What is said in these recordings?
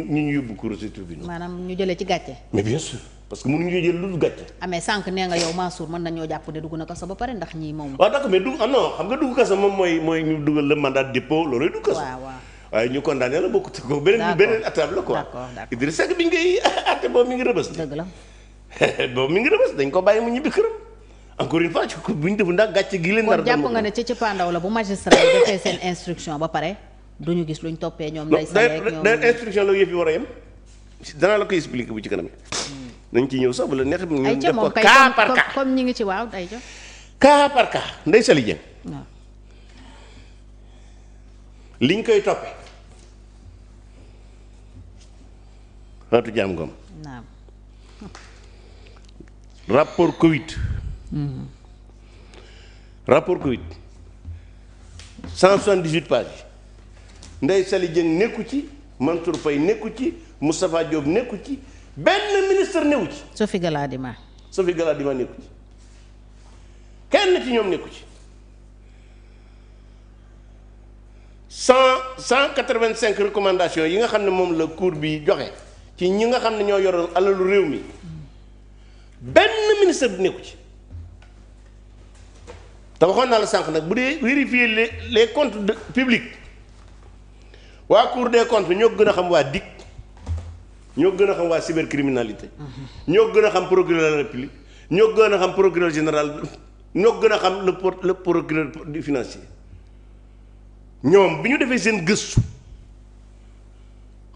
ñu yóbbu ko ci tribunal. maanaam ñu jëlee ci gàcce. mais bien sûr parce que mënuñu jël lu gàcce. amee sànq nee nga yow Mansour mën nañoo jàpp de dugg na kaso ba pare ndax ñii moom. waaw d'accord mais non xam nga dugg kaso moom mooy ñu dugal le mandat de dépôt loolu dugg kaso. waaw waaye ñu condamné la bokkut ko beneen étape la quoi. d'accord Idrissa Seck bi ñu koy àtte boobu mi ngi rëbës. dëgg la. boobu mi ngi rëbës dañ ko bàyyi mu ñibbi këram encore une fois bu ñu defu ndax gàcce gi leen. kon jàpp nga ne ca cëppaandaw la bu magistrat yi defee seen instruction ba pare duñu gis luñ toppee ñoom. lay saleek ñoom instruction la yëf yi war a yem danaa la koy expliquer bu ci kanam nañ ci ñëw sax bu la neex ñu def ko cas par cas comme ñi ngi ci waaw ay jo cas par cas Ndeye Saly Dieng waaw liñ koy toppee Fatou Thiam Ngom naam rapport Covid 178 pages Ndeye Saly Dieng nekku ci Mansour Faye nekku ci Moustapha Diop nekku ci benn ministre newu ci. Sophie Gladima nekku ci kenn ci ñoom nekku ci 185 recommandations yi nga xam ne moom la cour bi joxe ci ñi nga xam ne ñoo yoroon alalu réew mi benn ministre bi nekku ci te waxoon naa la sànq nag bu dee vérifier les comptes publics waa cour des comptes ñoo gën a xam waa DIC ñoo gën a xam waa cybercriminalité ñoo gën a xam procureur de la République ñoo gën a xam procureur général ñoo gën a xam le procureur du financier ñoom bi ñu defee seen gëstu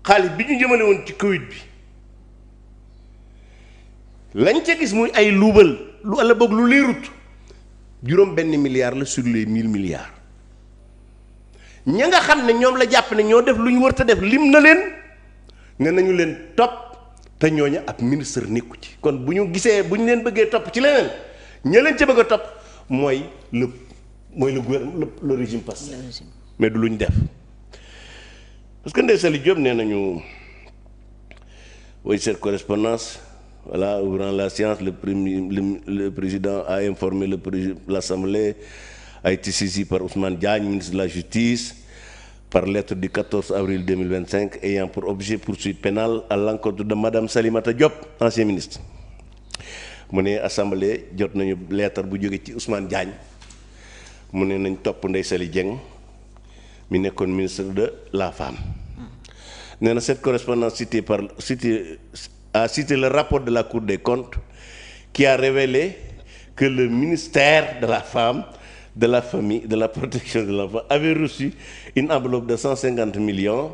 xaalis bi ñu jëmale woon ci Covid bi lañ ca gis muy ay luubal lu ala boog lu leerut juróom benn milliard la sur les 1000 milliards ña nga xam ne ñoom la jàpp ne ñoo def lu ñu war a def lim na leen ne nañu leen topp te ñooña ab ministre nekku ci kon bu ñu gisee bu ñu leen bëggee topp ci leneen ña leen ca bëgg a topp mooy le gouvernement le régime passé mais du lu ñu def parce que Ndeye Saly Diop nee nañu woy cette correspondance voilà ouvrant la séance le président a informé l'Assemblée a été saisi par Ousmane Diagne ministre de la Justice par lettre du 14 avril 2025 ayant pour objet poursuite pénale à l'encontre de Madame Salimata Diop ancien ministre mu ne assemblée jot nañu lettre bu jóge ci Ousmane Diagne mu ne nañ topp Ndeye Saly Dieng mi nekkoon ministre de la femme nee na cette correspondance a cité le rapport de la Cour des comptes qui a révélé que le ministère de la femme, de la famille, de la protection de l'enfant avait reçu une enveloppe de 150 millions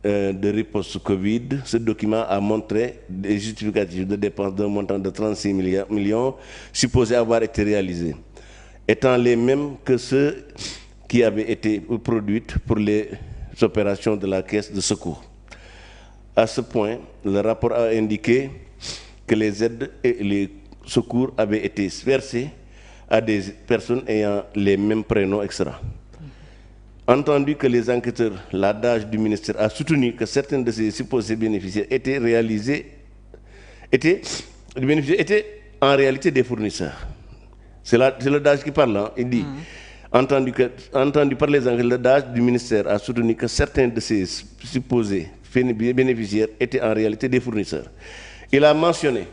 de riposte Covid. Ce document a montré des justificatifs de dépenses d'un montant de 36 millions supposés avoir été réalisés, étant les mêmes que ceux qui avaient été produites pour les opérations de la caisse de secours. À ce point, le rapport a indiqué que les aides et les secours avaient été versés à des personnes ayant les mêmes prénoms, etc. Entendu que les enquêteurs, la DAGE du ministère a soutenu que certains de ces supposés bénéficiaires étaient en réalité des fournisseurs. C'est le DAGE qui parle, hein. Il dit, entendu par les enquêteurs, le DAGE du ministère a soutenu que certains de ces supposés bénéficiaires étaient en réalité des fournisseurs. Il a mentionné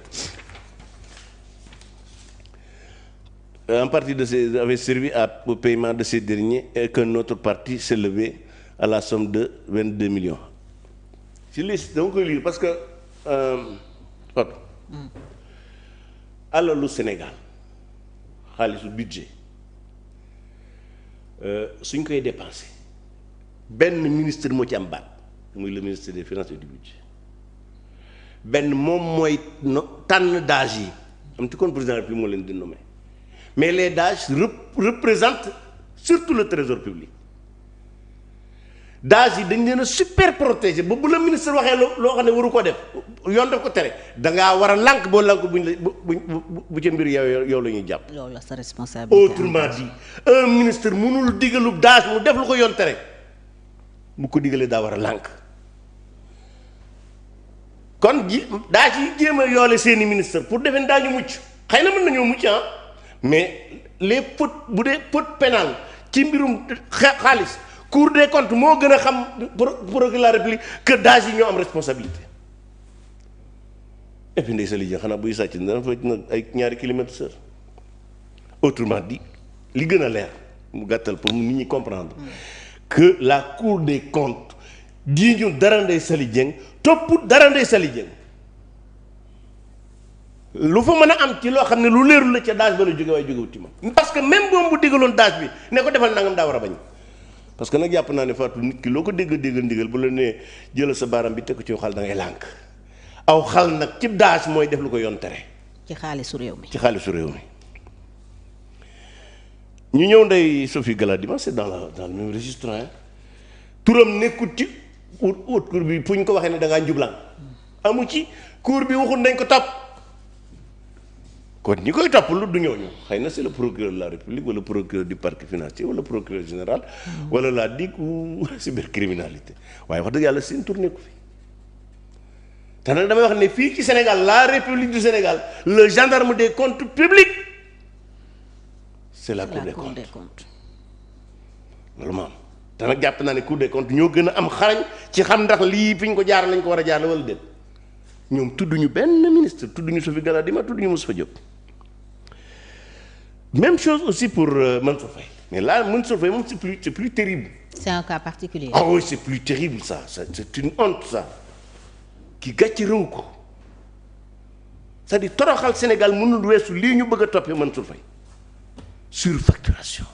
en partie de ces avait servi au paiement de ces derniers et qu'une autre partie s'élevait à la somme de 22 millions. Je lis donc lire parce que alalu Sénégal xaalisu budget suñ koy dépensé benn ministre moo ci am baat muy le ministre des finances et du budget benn moom mooy tànn DAGE yi am ci kon président de la République moo leen di nommé mais les DAGE représentent surtout le trésor public DAGE yi dañ leen a super protégé ba bu la ministre waxee loo xam ne waru ko def yoon daf ko tere dangaa war a lànk boo lànk bu ca mbir yow la ñuy jàpp. loolu la sa responsabilité. Autrement dit un ministre mënul digalu DAGE mu def lu ko yoon tere bu ko digalee daa war a lànk kon DAGE yi jéem a yoole seeni ministre pour defen daañu mucc xëy na mën nañoo mucc mais les fautes bu dee faute pénale ci mbirum xaalis Cour des comptes moo gën a xam procureur de la République que DAGE yi ñoo am responsabilité. et puis Ndeye Saly Dieng xanaa buy sàcc dana fa nag ay ñaari kilomètres heure. autrement dit li gën a leer mu gàttal pour nit ñi comprendre que la Cour des comptes di ñu dara Ndeye Saly Dieng topp dara Ndeye Saly Dieng lu fa mën a am ci loo xam ne lu leerul la ca DAGE ba la jóge waaye jógewut ci ma parce que même boom bu digaloon DAGE bi ne ko defal nangam daa war a bañ parce que nag jàpp naa ne Fatou nit ki loo ko déggal ndigal bu la nee jëlal sa baaram bi teg ko ci xal da ngay lànk aw xal nag ci DAGE mooy def lu ko yoon tere ci xaalisu réew mi ñu ñëw Ndeye Sophie Gladima c'est dans le même registre turam nekkut ci haute cour bi fu ñu ko waxee ne da ngaa njublaan amu ci cour bi waxul nañ ko topp kon ñi koy topp lu du ñooñu xëy na c'est le procureur de la République wala procureur du parquet financier wala procureur général wala la DIC ou cybercriminalité waaye wax dëgg yàlla seen tur nekku fi te nag damay wax ne fii ci Sénégal la République du Sénégal le gendarme des comptes publics c'est la Cour des comptes loolu maam te nag jàpp naa ne Cour des comptes ñoo gën a am xarañ ci xam ndax lii fi ñu ko jaar lañ ko war a jaar wala déet ñoom tudduñu benn ministre tudduñu Sophie Gladima tudduñu Moustapha Diop même chose aussi pour Mansour Faye mais là Mansour Faye moom c'est plus terrible. C'est un cas particulier. Ah oui c'est plus terrible ça c'est une honte ça ki gàcc réew ko c'est-à-dire toroxal Sénégal mënul weesu lii ñu bëgg a toppee Mansour Faye surfacturation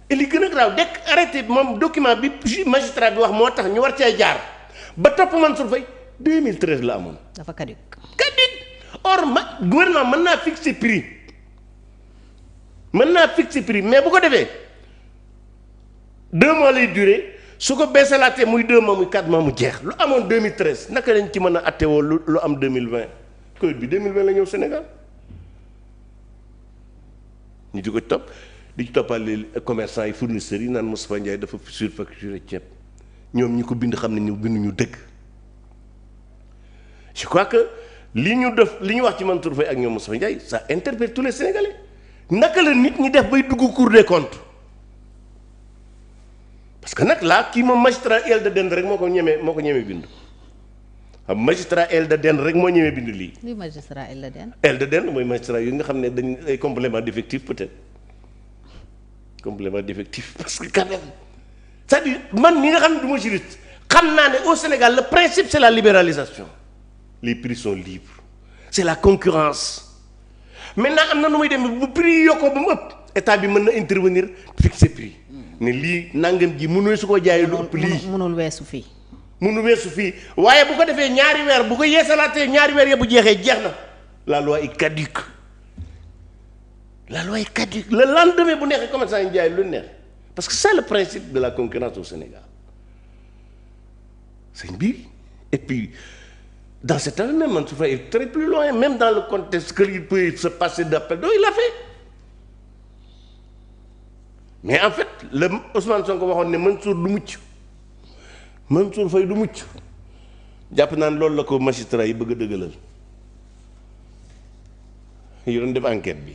et li gën a grave dekk arrêté moom document bi magistrat bi wax moo tax ñu war cee jaar ba topp Mansour Faye 2013 la amoon. dafa caduc. or gouvernement mën naa fixer prix mais bu ko defee 2 mois lay durer su ko beesalaatee muy 2 mois muy 4 mois mu jeex lu amoon 2013 naka lañ ci mën a attewoo lu am 2020 Covid bi 2020 la ñëw Sénégal. ñu di ko topp di ci toppale commerçant yi fournisseurs yi naan Moustapha Ndiaye dafa surfacturé ceeb ñoom ñi ko bind xam ne ñu binduñu dëgg je crois que li ñu wax ci Mansour Faye ak ñoom Moustapha Ndiaye ça interpelle tous les Sénégalais naka la nit ñi def bay dugg Cour des comptes parce que nag laa kii moom magistrat El de Den rek moo ko ñemee bind xam magistrat El de Den rek moo ñemee bind lii. luy magistrat El de Den. El de Den mooy magistrat yi nga xam ne dañ ay complément d'effectif peut-être complément d'effectif parce que quand même c'est-à-dire man ñi nga xam ne du ma juriste xam naa ne au Sénégal le principe c'est la libéralisation les prix sont libres c'est la concurrence maintenant am na nu muy demee bu prix yi yokkoo ba mu ëpp état bi mën na intervenir fixer prix ne lii nangam ji mënoo su ko jaayee lu ëpp lii mënul weesu fii. mënu weesu fii waaye bu ko defee ñaari weer bu ko yeesalaatee ñaari weer ya bu jeexee jeex na la loi est caduque le lendemain bu neexee commerçant yi jaay lu neex parce que c'est le principe de la concurrence au Sénégal sëñ bi et puis dans cette année même Mansour Faye est très plus loin même dans le contexte que il peut se passer d'appel d'offres il l'a fait mais en fait le Ousmane Sonko waxoon ne Mansour Faye du mucc jàpp naan loolu la ko magistrat yi bëgg a dëggalal yi doon def enquête bi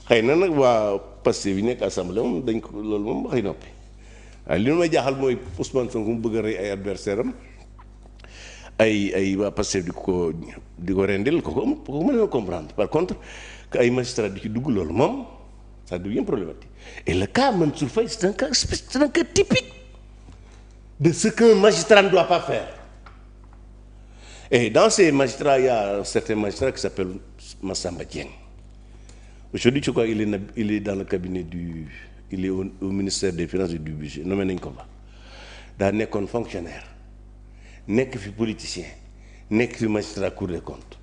xëy na nag waa Pastef yi nekk assemblée moom dañ ko loolu moom waxi noppi waaye li may jaaxal mooy Ousmane Sonko mu bëgg a rey ay adversaire am ay waa Pastef di ko rendil ko mën na comprendre par contre que ay magistrat di ci dugg loolu moom ça devient problématique et le cas Mansour Faye c'est un cas typique de ce qu'un magistrat ne doit pas faire. Et dans ces magistrats, il y a un certain magistrat qui s'appelle Massamba Dieng. Aujourd'hui, je crois qu'il est dans le cabinet il est au ministère des Finances et du Budget, nommé nañ ko fa daa nekkoon fonctionnaire nekk fi politicien nekk fi magistrat Cour des comptes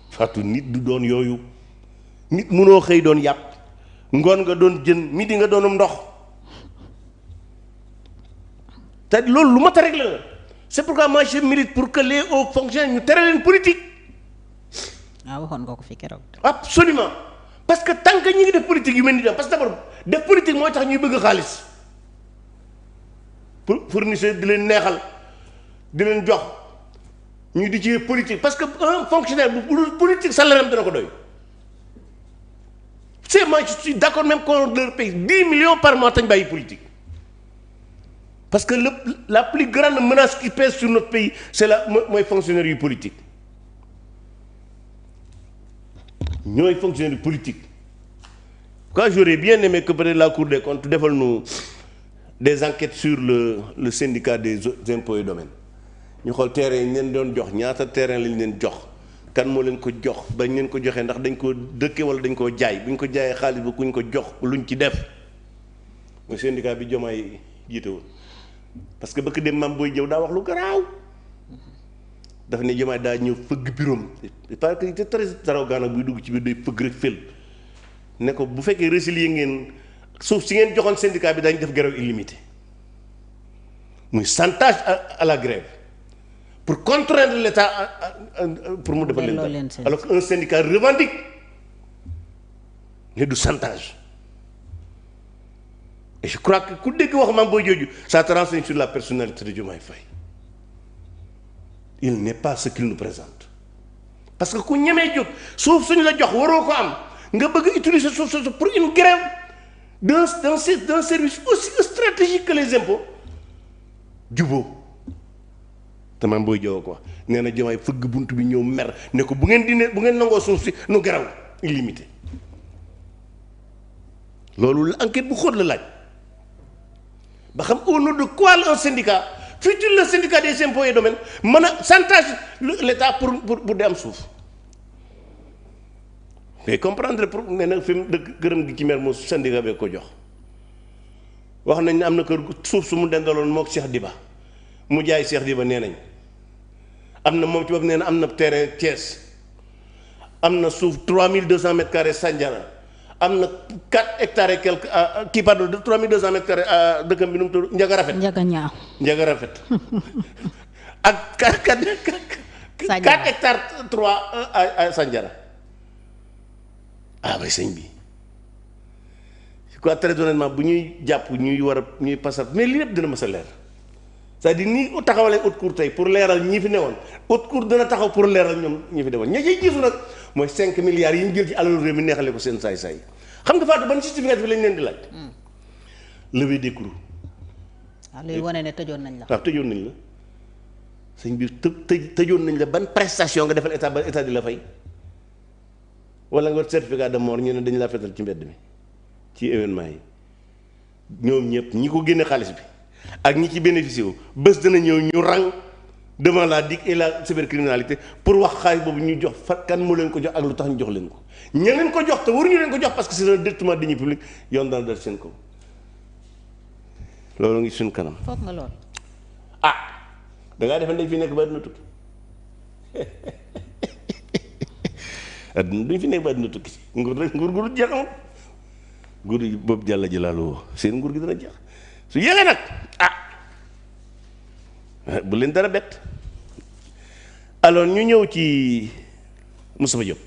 Fatou nit du doon yooyu nit mënoo xëy doon yàpp ngoon nga doon jën midi nga doonum ndox te loolu lu mat a régler la c'est pourquoi moi je milite pour que les hauts fonctionnaires ñu tere leen politique. waxoon nga ko fi keroog. absolument parce que tant que ñi ngi def politique yu mel ni dem parce que d'abord def politique mooy tax ñuy bëgg xaalis pour fournisseur di leen neexal di leen jox ñu di ci politique parce que un fonctionnaire bu politique salaire am dina ko doy. c'est moi je suis d'accord même qu'on leur paye 10 millions par mois tañ bàyyi politique. parce que la plus grande menace qui pèse sur notre pays c'est mooy fonctionnaire yu politique ñooy fonctionnaire politique. Quoi, j'aurais bien aimé que peut-être la Cour des comptes defal nu des enquêtes sur le syndicat des impôts et domaines ñu xool terrain yi ñu leen doon jox ñaata terrain lañ leen jox kan moo leen ko jox bañ leen ko joxee ndax dañ koo dëkke wala dañ koo jaay bu ñu ko jaayee xaalis ba kuñ ko jox luñ ci def mooy syndicat bi Diomaye jiite woon parce que bëgg dem Mame Boye Diao daa wax lu garaaw dafa ne Diomaye daa ñëw fëgg biroom parce que c'est très arrogant nag buy dugg ci biir day fëgg rek fël ne ko bu fekkee résilier ngeen suuf si ngeen joxoon syndicat bi dañ def grève illimitée muy chantage à la grève pour contraindre l'État pour mu defal leen alors qu'un syndicat revendique ne du chantage et je crois que ku dégg wax Mame Boye Diao ça te renseigne sur la personnalité de Diomaye Faye il n'est pas ce qu'il nous présente parce que ku ñemee jóg suuf suñu la jox waroo ko am nga bëgg utiliser suuf pour une grève d'un service aussi stratégique que les impôts juboo te Mame Boye Diao ko wax nee na Diomaye fëgg bunt bi ñëw mer ne ko bu ngeen nangoo suuf si nu garaw illimité loolu la enquête bu xóot la laaj ba xam au nom de quoi un syndicat fut-il le syndicat des impôts et domaines mën a chantage l'État pour di am suuf mais comprendre pour ne nag fi mu dëkk gërëm gi ci mer moo syndicat bee ko jox wax nañ ne am na kër suuf su mu dendaloon mook Cheikh Diba mu jaay Cheikh Diba nee nañ am na moom ci bopp nee na am na terrain Thiès am na suuf 3200 mètres carrés Sandiara am na 4 hectares et quelques kii pardon 3200 mètres carrés dëkkam bi nu mu tudd Ndiaga Rafet. Ndiaga Rafet ak 4 hectares 3 à Sandiara ah bay sëñ bi je crois très honnêtement bu ñuy jàpp ñuy pasar mais lii lépp dina mës a leer c'est-à-dire ni taxawalee haute cour tey pour leeral ñi fi newoon haute cour dina taxaw pour leeral ñoom ñi fi newoon ña ciy gisu nag mooy 5 milliards yi ñu jël ci alalu réew mi neexale ko seen saay-saay xam nga Fatou ban justificatif bi lañ leen di laaj. levée d'écrou. waaw luy wane ne tëjoon nañ la. waaw tëjoon nañ la sëñ bi tëjoon nañ la ban prestation nga defal état ba état di la fay wala nga certificat de mort ñu ne dañu laa fetal ci mbedd mi ci événement yi ñoom ñëpp ñi ko génne xaalis bi ak ñi ci bénéficié wu bés dana ñëw ñu rang devant la DIC et la cybercriminalité pour wax xaalis boobu ñu jox kan moo leen ko jox ak lu tax ñu jox leen ko ña leen ko jox te waruñu leen ko jox parce que c'est un détournement de deniers publics yoon dana dal seen ko loolu ngi suñ kanam. foog nga lool. ah dangaa defe dañ fi nekk ba àdduna tukki duñ fi nekk ba àdduna tukki nguur rek nguur gu jeex amul nguur yi boobu jàlla jëlaalu seen nguur gi dana jeex su yéexee nag bu leen dara bett alors ñu ñëw ci Moustapha Diop